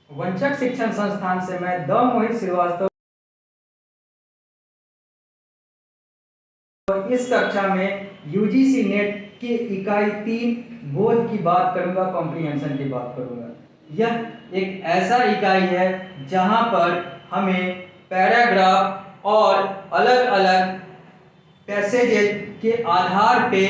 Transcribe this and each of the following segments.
वंचक शिक्षण संस्थान से मैं द मोहित श्रीवास्तव इस कक्षा में यूजीसी नेट की इकाई 3 बोध की बात करूंगा, कॉम्प्रिहेंशन की बात करूंगा। यह एक ऐसा इकाई है जहां पर हमें पैराग्राफ और अलग अलग पैसेजेज के आधार पे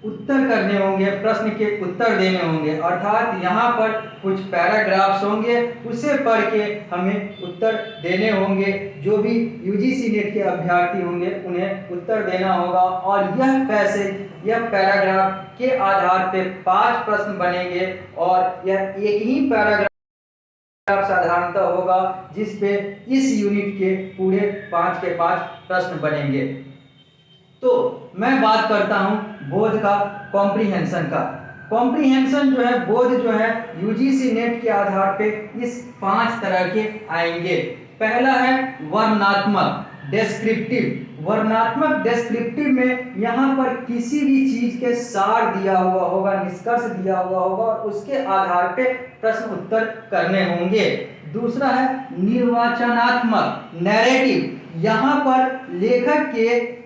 उत्तर करने होंगे, प्रश्न के उत्तर देने होंगे। अर्थात यहाँ पर कुछ पैराग्राफ्स होंगे, उसे पढ़ के हमें उत्तर देने होंगे। जो भी यूजीसी नेट के अभ्यर्थी होंगे उन्हें उत्तर देना होगा। और यह पैराग्राफ के आधार पे 5 प्रश्न बनेंगे और यह एक ही पैराग्राफ साधारणतः होगा जिस पे इस यूनिट के पूरे 5 के 5 प्रश्न बनेंगे। तो मैं बात करता हूं बोध का, कॉम्प्रिहेंशन का। कॉम्प्रिहेंशन जो है, बोध जो है, यूजीसी नेट के आधार पे इस 5 तरह के आएंगे। पहला है वर्णनात्मक, डेस्क्रिप्टिव। वर्णनात्मक डेस्क्रिप्टिव में यहाँ पर किसी भी चीज के सार दिया हुआ होगा, निष्कर्ष दिया हुआ होगा और उसके आधार पे प्रश्न उत्तर करने होंगे। दूसरा है निर्वाचनात्मक, नैरेटिव। यहाँ पर लेखक के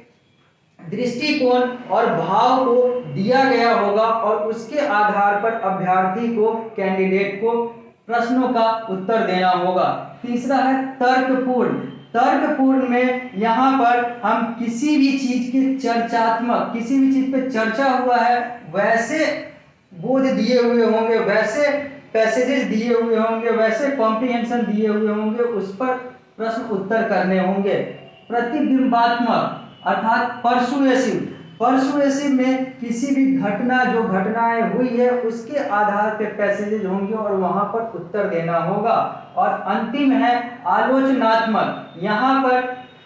दृष्टिकोण और भाव को दिया गया होगा और उसके आधार पर अभ्यर्थी को, कैंडिडेट को प्रश्नों का उत्तर देना होगा। तीसरा है तर्कपूर्ण। तर्कपूर्ण में यहाँ पर हम किसी भी चीज के चर्चात्मक, किसी भी चीज पे चर्चा हुआ है वैसे बोध दिए हुए होंगे, वैसे पैसेजेस दिए हुए होंगे, वैसे कॉम्प्रिहेंशन दिए हुए होंगे, उस पर प्रश्न उत्तर करने होंगे। प्रतिबिंबात्मक अर्थात परसुएसिव। परसुएसिव में किसी भी घटना, जो घटनाएं हुई है उसके आधार पे पैसेजेज होंगे और वहां पर उत्तर देना होगा। और अंतिम है आलोचनात्मक। यहाँ पर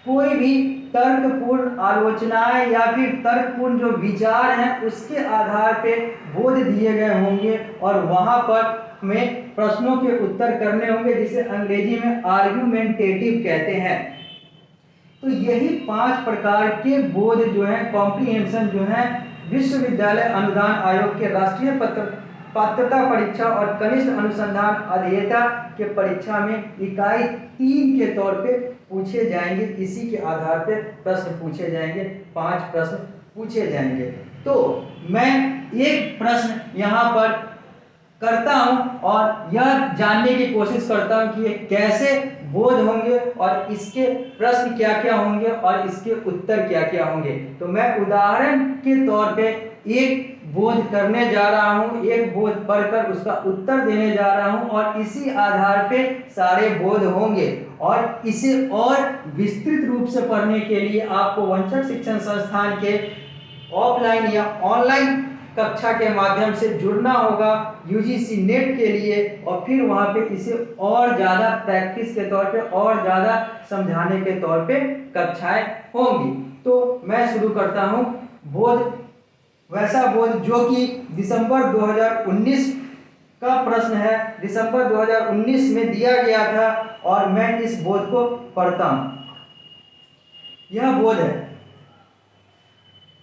कोई भी तर्कपूर्ण आलोचनाएं या फिर तर्कपूर्ण जो विचार हैं उसके आधार पे बोध दिए गए होंगे और वहां पर हमें प्रश्नों के उत्तर करने होंगे, जिसे अंग्रेजी में आर्गुमेंटेटिव कहते हैं। तो यही 5 प्रकार के बोध जो है, कॉम्प्रिहेंशन जो है, विश्वविद्यालय अनुदान आयोग के राष्ट्रीय पात्रता परीक्षा और कनिष्ठ अनुसंधान अध्येता के परीक्षा में इकाई 3 के तौर पे पूछे जाएंगे। इसी के आधार पे प्रश्न पूछे जाएंगे, 5 प्रश्न पूछे जाएंगे। तो मैं एक प्रश्न यहाँ पर करता हूं और यह जानने की कोशिश करता हूं कि ये कैसे बोध होंगे और इसके प्रश्न क्या क्या होंगे और इसके उत्तर क्या क्या होंगे। तो मैं उदाहरण के तौर पे एक बोध करने जा रहा हूं, एक बोध पढ़कर उसका उत्तर देने जा रहा हूं और इसी आधार पे सारे बोध होंगे। और इसे और विस्तृत रूप से पढ़ने के लिए आपको वंचक शिक्षण संस्थान के ऑफलाइन या ऑनलाइन कक्षा के माध्यम से जुड़ना होगा यूजीसी नेट के लिए। और फिर वहां पे इसे और ज़्यादा प्रैक्टिस के तौर पे और ज़्यादा समझाने के तौर पे कक्षाएं होंगी। तो मैं शुरू करता हूं बोध, वैसा बोध जो कि दिसंबर 2019 का प्रश्न है, दिसंबर 2019 में दिया गया था और मैं इस बोध को पढ़ता हूं। यह बोध है,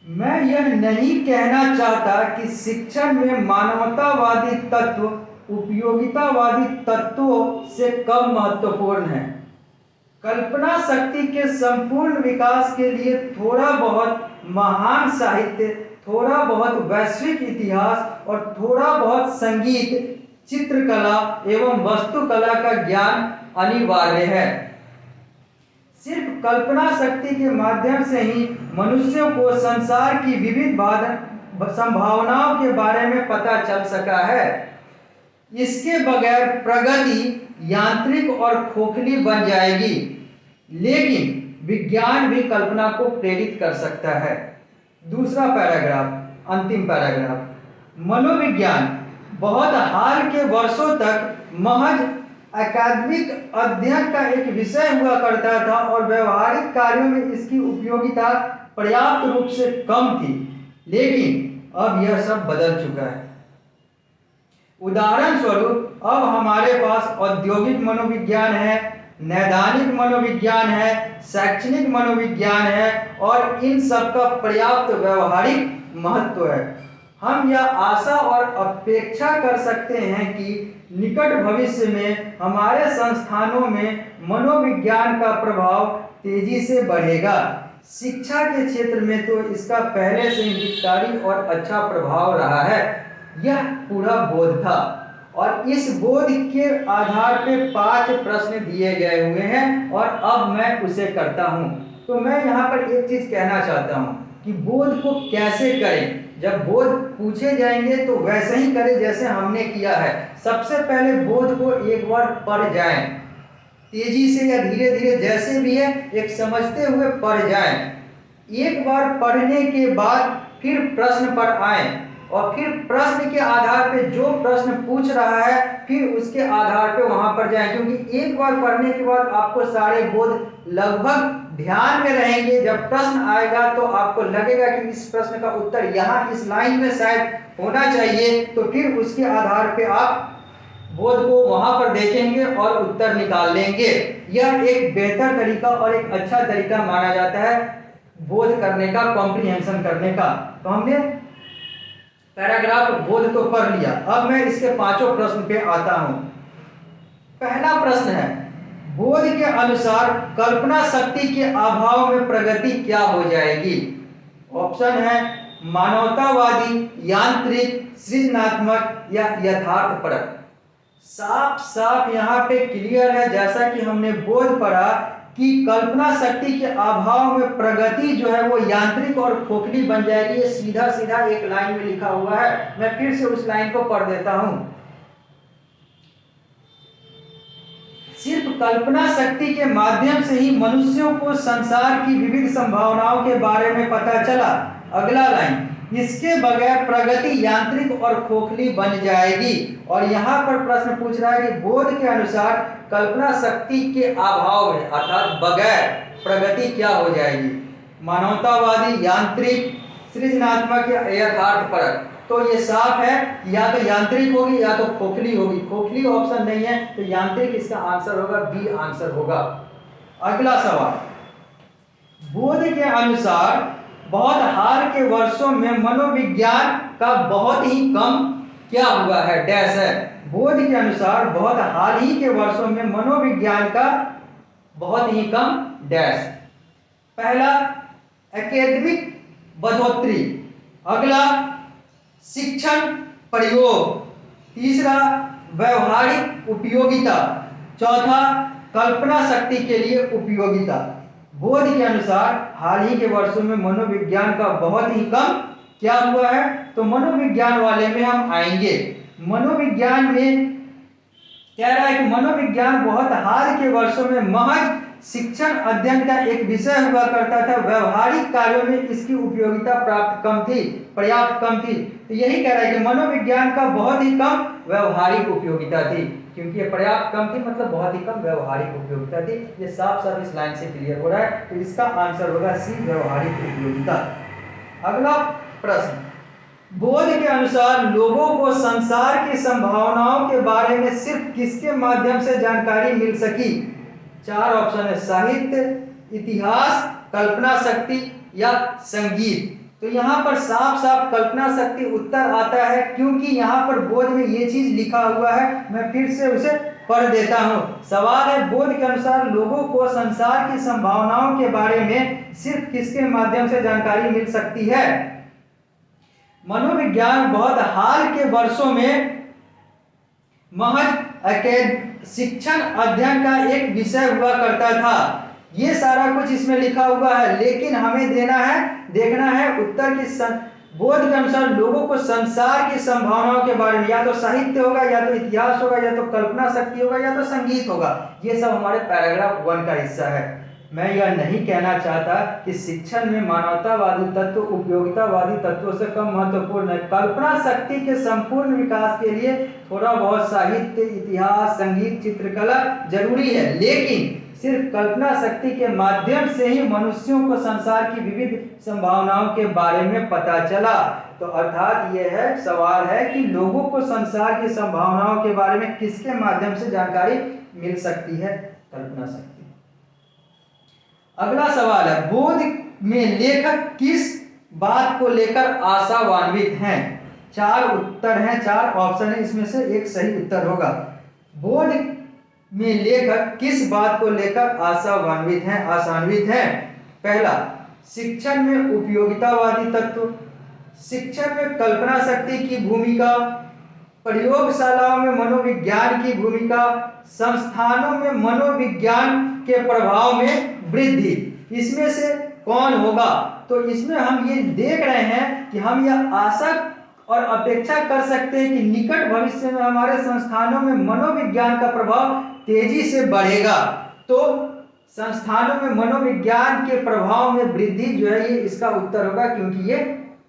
मैं यह नहीं कहना चाहता कि शिक्षण में मानवतावादी तत्व उपयोगितावादी तत्वों से कम महत्वपूर्ण है। कल्पना शक्ति के संपूर्ण विकास के लिए थोड़ा बहुत महान साहित्य, थोड़ा बहुत वैश्विक इतिहास और थोड़ा बहुत संगीत, चित्रकला एवं वास्तुकला का ज्ञान अनिवार्य है। सिर्फ कल्पना शक्ति के माध्यम से ही मनुष्यों को संसार की विविध संभावनाओं के बारे में पता चल सका है। इसके बगैर प्रगति यांत्रिक और खोखली बन जाएगी। लेकिन विज्ञान भी कल्पना को प्रेरित कर सकता है। दूसरा पैराग्राफ, अंतिम पैराग्राफ, मनोविज्ञान बहुत हाल के वर्षों तक महज अकादमिक अध्ययन का एक विषय हुआ करता था और व्यवहारिक कार्यों में इसकी उपयोगिता पर्याप्त रूप से कम थी। लेकिन अब यह सब बदल चुका है। उदाहरण स्वरूप अब हमारे पास औद्योगिक मनोविज्ञान है, नैदानिक मनोविज्ञान है, शैक्षणिक मनोविज्ञान है और इन सब का पर्याप्त व्यवहारिक महत्व है। हम यह आशा और अपेक्षा कर सकते हैं कि निकट भविष्य में हमारे संस्थानों में मनोविज्ञान का प्रभाव तेजी से बढ़ेगा। शिक्षा के क्षेत्र में तो इसका पहले से ही हितकारी और अच्छा प्रभाव रहा है। यह पूरा बोध था और इस बोध के आधार पे 5 प्रश्न दिए गए हुए हैं और अब मैं उसे करता हूं। तो मैं यहाँ पर एक चीज कहना चाहता हूं कि बोध को कैसे करें। जब बोध पूछे जाएंगे तो वैसे ही करें जैसे हमने किया है। सबसे पहले बोध को एक बार पढ़ जाएं, तेजी से या धीरे धीरे जैसे भी है एक समझते हुए पढ़ जाएं। एक बार पढ़ने के बाद फिर प्रश्न पर आएं और फिर प्रश्न के आधार पे जो प्रश्न पूछ रहा है फिर उसके आधार पे वहां पर जाएं, क्योंकि एक बार पढ़ने के बाद आपको सारे बोध लगभग ध्यान में रहेंगे। जब प्रश्न आएगा तो आपको लगेगा कि इस प्रश्न का उत्तर यहाँ इस लाइन में शायद होना चाहिए, तो फिर उसके आधार पे आप बोध को वहां पर देखेंगे और उत्तर निकाल लेंगे। यह एक बेहतर तरीका और एक अच्छा तरीका माना जाता है बोध करने का, कॉम्प्रिहेंशन करने का। तो हमने पैराग्राफ बोध तो पढ़ लिया। अब मैं इसके 5 प्रश्न पे आता हूं। पहला प्रश्न है, बोध के अनुसार कल्पना शक्ति के अभाव में प्रगति क्या हो जाएगी? ऑप्शन है मानवतावादी, यांत्रिक, सृजनात्मक या यथार्थपरक। साफ साफ यहाँ पे क्लियर है, जैसा कि हमने बोध पढ़ा कि कल्पना शक्ति के अभाव में प्रगति जो है वो यांत्रिक और खोखली बन जाएगी। ये सीधा सीधा एक लाइन में लिखा हुआ है। मैं फिर से उस लाइन को पढ़ देता हूं। सिर्फ कल्पना शक्ति के माध्यम से ही मनुष्यों को संसार की विविध संभावनाओं के बारे में पता चला। अगला लाइन, इसके बगैर प्रगति यांत्रिक और खोखली बन जाएगी। और यहाँ पर प्रश्न पूछ रहा है कि बोध के अनुसार कल्पना शक्ति के अभाव में अर्थात बगैर प्रगति क्या हो जाएगी? मानवतावादी, यांत्रिक, सृजनात्मक या यथार्थपरक। तो ये साफ है, या तो यांत्रिक होगी या तो खोखली होगी। खोखली ऑप्शन नहीं है तो यांत्रिक इसका आंसर होगा, बी आंसर होगा। अगला सवाल, बोध के अनुसार बहुत हाल के वर्षों में मनोविज्ञान का बहुत ही कम क्या हुआ है? डैश है। बोध के अनुसार बहुत हाल ही के वर्षों में मनोविज्ञान का बहुत ही कम डैश। पहला एकेडमिक बढ़ोतरी, अगला शिक्षण प्रयोग, तीसरा व्यवहारिक उपयोगिता, चौथा कल्पना शक्ति के लिए उपयोगिता। बोध के अनुसार हाल ही के वर्षों में मनोविज्ञान का बहुत ही कम क्या हुआ है? तो मनोविज्ञान वाले में हम आएंगे। मनोविज्ञान में कह रहा है कि मनोविज्ञान बहुत हाल के वर्षों में महज शिक्षण अध्ययन का एक विषय हुआ करता था। व्यवहारिक कार्यों में इसकी उपयोगिता पर्याप्त कम थी। तो यही कह रहा है कि मनोविज्ञान का बहुत ही कम व्यवहारिक उपयोगिता थी, क्योंकि ये पर्याप्त कम थी मतलब बहुत ही कम व्यवहारिक उपयोगिता थी। ये साफ साफ इस लाइन से क्लियर हो रहा है। तो इसका आंसर होगा सी, व्यवहारिक उपयोगिता। अगला प्रश्न, बोध के अनुसार लोगों को संसार की संभावनाओं के बारे में सिर्फ किसके माध्यम से जानकारी मिल सकी? 4 ऑप्शन है, साहित्य, इतिहास, कल्पना शक्ति या संगीत। तो यहाँ पर साफ साफ कल्पना शक्ति उत्तर आता है, क्योंकि यहाँ पर बोध में ये चीज लिखा हुआ है। मैं फिर से उसे पढ़ देता हूँ। सवाल है, बोध के अनुसार लोगों को संसार की संभावनाओं के बारे में सिर्फ किसके माध्यम से जानकारी मिल सकती है? मनोविज्ञान बहुत हाल के वर्षों में महज शिक्षण अध्ययन का एक विषय हुआ करता था। ये सारा कुछ इसमें लिखा हुआ है, लेकिन हमें देखना है उत्तर की बोध के अनुसार लोगों को संसार की संभावनाओं के बारे में या तो साहित्य होगा, या तो इतिहास होगा, या तो कल्पना शक्ति होगा, या तो संगीत होगा। ये सब हमारे पैराग्राफ 1 का हिस्सा है। मैं यह नहीं कहना चाहता कि शिक्षण में मानवतावादी तत्व उपयोगितावादी तत्वों से कम महत्वपूर्ण है। कल्पना शक्ति के संपूर्ण विकास के लिए थोड़ा बहुत साहित्य, इतिहास, संगीत, चित्रकला जरूरी है, लेकिन सिर्फ कल्पना शक्ति के माध्यम से ही मनुष्यों को संसार की विविध संभावनाओं के बारे में पता चला। तो अर्थात यह है, सवाल है कि लोगों को संसार की संभावनाओं के बारे में किसके माध्यम से जानकारी मिल सकती है? कल्पना शक्ति। अगला सवाल है, बोध में लेखक किस बात को लेकर आशावान्वित हैं? 4 उत्तर हैं, 4 ऑप्शन है, इसमें से एक सही उत्तर होगा। बोध में लेखक किस बात को लेकर आशान्वित हैं? पहला, शिक्षण में उपयोगितावादी तत्व, शिक्षण में कल्पना शक्ति की भूमिका, प्रयोगशालाओं में मनोविज्ञान की भूमिका, संस्थानों में मनोविज्ञान के प्रभाव में वृद्धि। इसमें से कौन होगा? तो इसमें हम ये देख रहे हैं कि हम यह आशा और अपेक्षा कर सकते हैं कि निकट भविष्य में हमारे संस्थानों में मनोविज्ञान का प्रभाव तेजी से बढ़ेगा। तो संस्थानों में मनोविज्ञान के प्रभाव में वृद्धि जो है ये इसका उत्तर होगा, क्योंकि ये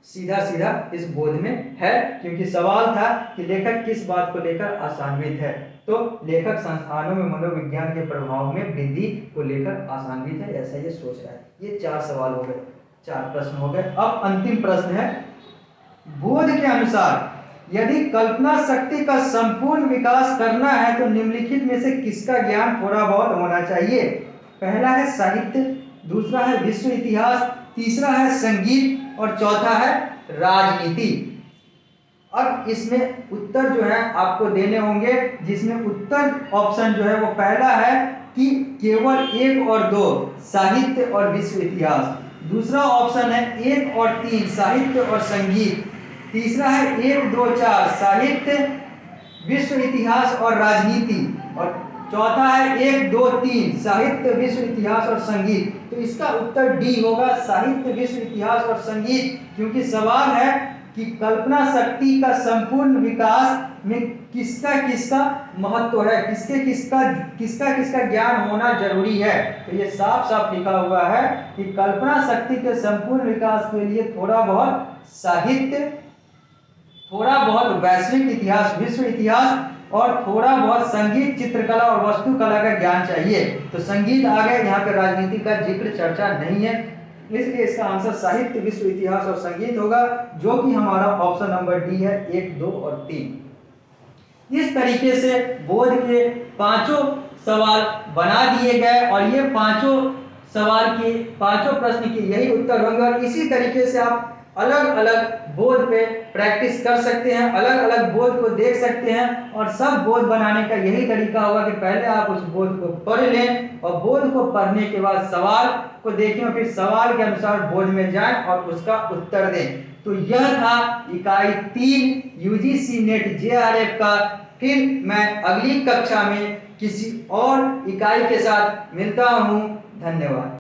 सीधा सीधा इस बोध में है, क्योंकि सवाल था कि लेखक किस बात को लेकर आशान्वित है। तो लेखक संस्थानों में मनोविज्ञान के प्रभाव में वृद्धि को लेकर आशान्वित है, ऐसा ये सोच रहा है। ये 4 सवाल हो गए, 4 प्रश्न हो गए। अब अंतिम प्रश्न है, बोध के अनुसार यदि कल्पना शक्ति का संपूर्ण विकास करना है तो निम्नलिखित में से किसका ज्ञान थोड़ा बहुत होना चाहिए? पहला है साहित्य, दूसरा है विश्व इतिहास, तीसरा है संगीत और चौथा है राजनीति। अब इसमें उत्तर जो है आपको देने होंगे, जिसमें उत्तर ऑप्शन जो है वो पहला है कि केवल 1 और 2 साहित्य और विश्व इतिहास, दूसरा ऑप्शन है 1 और 3 साहित्य और संगीत, तीसरा है 1, 2, 4 साहित्य, विश्व इतिहास और राजनीति, और चौथा है 1, 2, 3 साहित्य, विश्व इतिहास और संगीत। तो इसका उत्तर डी होगा, साहित्य, विश्व इतिहास और संगीत, क्योंकि सवाल है कि कल्पना शक्ति का संपूर्ण विकास में किसका किसका महत्व है, किसका किसका ज्ञान होना जरूरी है। तो ये साफ साफ लिखा हुआ है कि कल्पना शक्ति के संपूर्ण विकास के लिए थोड़ा बहुत साहित्य, थोड़ा बहुत वैश्विक इतिहास, विश्व इतिहास और थोड़ा बहुत संगीत, चित्रकला और वास्तुकला का ज्ञान चाहिए। तो संगीत आ गए, यहाँ पे राजनीति का जिक्र चर्चा नहीं है, इसलिए इसका आंसर साहित्य, विश्व इतिहास और संगीत होगा, जो कि हमारा ऑप्शन नंबर डी है, 1, 2 और 3। इस तरीके से बोध के 5 सवाल बना दिए गए और ये 5 सवाल के 5 प्रश्न के यही उत्तर होंगे। और इसी तरीके से आप अलग अलग बोध पे प्रैक्टिस कर सकते हैं, अलग अलग बोध को देख सकते हैं, और सब बोध बनाने का यही तरीका होगा कि पहले आप उस बोध को पढ़ लें और बोध को पढ़ने के बाद सवाल को देखें और फिर सवाल के अनुसार बोध में जाएं और उसका उत्तर दें। तो यह था इकाई 3 यूजीसी नेट जेआरएफ का। फिर मैं अगली कक्षा में किसी और इकाई के साथ मिलता हूं। धन्यवाद।